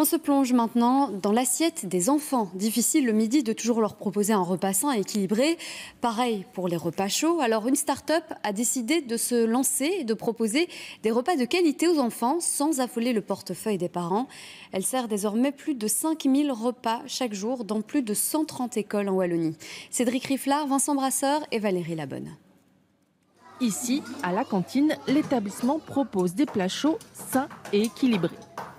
On se plonge maintenant dans l'assiette des enfants. Difficile le midi de toujours leur proposer un repas sain et équilibré. Pareil pour les repas chauds. Alors une start-up a décidé de se lancer et de proposer des repas de qualité aux enfants sans affoler le portefeuille des parents. Elle sert désormais plus de 5000 repas chaque jour dans plus de 130 écoles en Wallonie. Cédric Rifflard, Vincent Brasseur et Valérie Labonne. Ici, à la cantine, l'établissement propose des plats chauds, sains et équilibrés.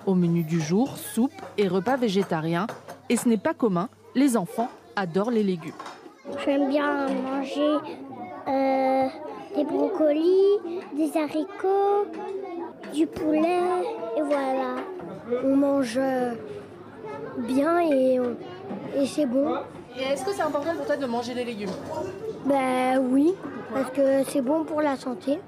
Au menu du jour, soupe et repas végétariens. Et ce n'est pas commun, les enfants adorent les légumes. J'aime bien manger des brocolis, des haricots, du poulet et voilà. On mange bien et c'est bon. Et est-ce que c'est important pour toi de manger des légumes? Ben oui, parce que c'est bon pour la santé.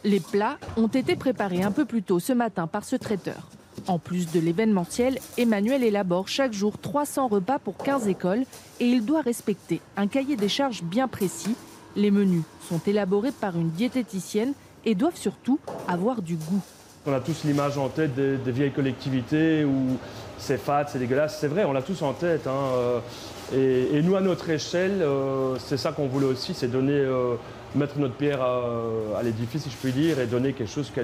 Les plats ont été préparés un peu plus tôt ce matin par ce traiteur. En plus de l'événementiel, Emmanuel élabore chaque jour 300 repas pour 15 écoles et il doit respecter un cahier des charges bien précis. Les menus sont élaborés par une diététicienne et doivent surtout avoir du goût. On a tous l'image en tête des vieilles collectivités où c'est fade, c'est dégueulasse. C'est vrai, on l'a tous en tête. Et nous, à notre échelle, c'est ça qu'on voulait aussi, c'est donner, mettre notre pierre à l'édifice, si je puis dire, et donner quelque chose qui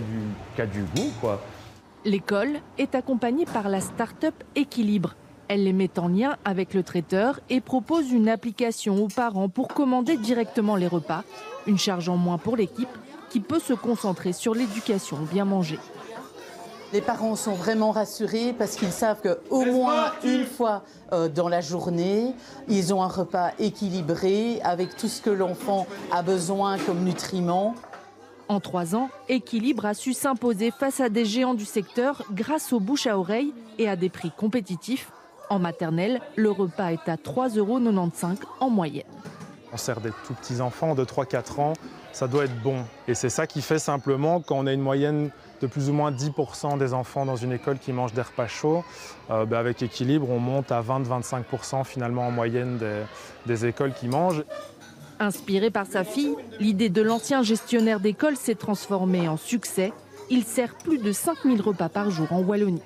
a du goût, quoi. L'école est accompagnée par la start-up Équilibre. Elle les met en lien avec le traiteur et propose une application aux parents pour commander directement les repas. Une charge en moins pour l'équipe qui peut se concentrer sur l'éducation bien manger. Les parents sont vraiment rassurés parce qu'ils savent qu'au moins une fois dans la journée, ils ont un repas équilibré avec tout ce que l'enfant a besoin comme nutriments. En 3 ans, Équilibre a su s'imposer face à des géants du secteur grâce aux bouche à oreille et à des prix compétitifs. En maternelle, le repas est à 3,95 € en moyenne. On sert des tout petits enfants de 3-4 ans, ça doit être bon. Et c'est ça qui fait simplement quand on a une moyenne de plus ou moins 10% des enfants dans une école qui mangent des repas chauds, avec Équilibre, on monte à 20-25% finalement en moyenne des écoles qui mangent. Inspiré par sa fille, l'idée de l'ancien gestionnaire d'école s'est transformée en succès. Il sert plus de 5000 repas par jour en Wallonie.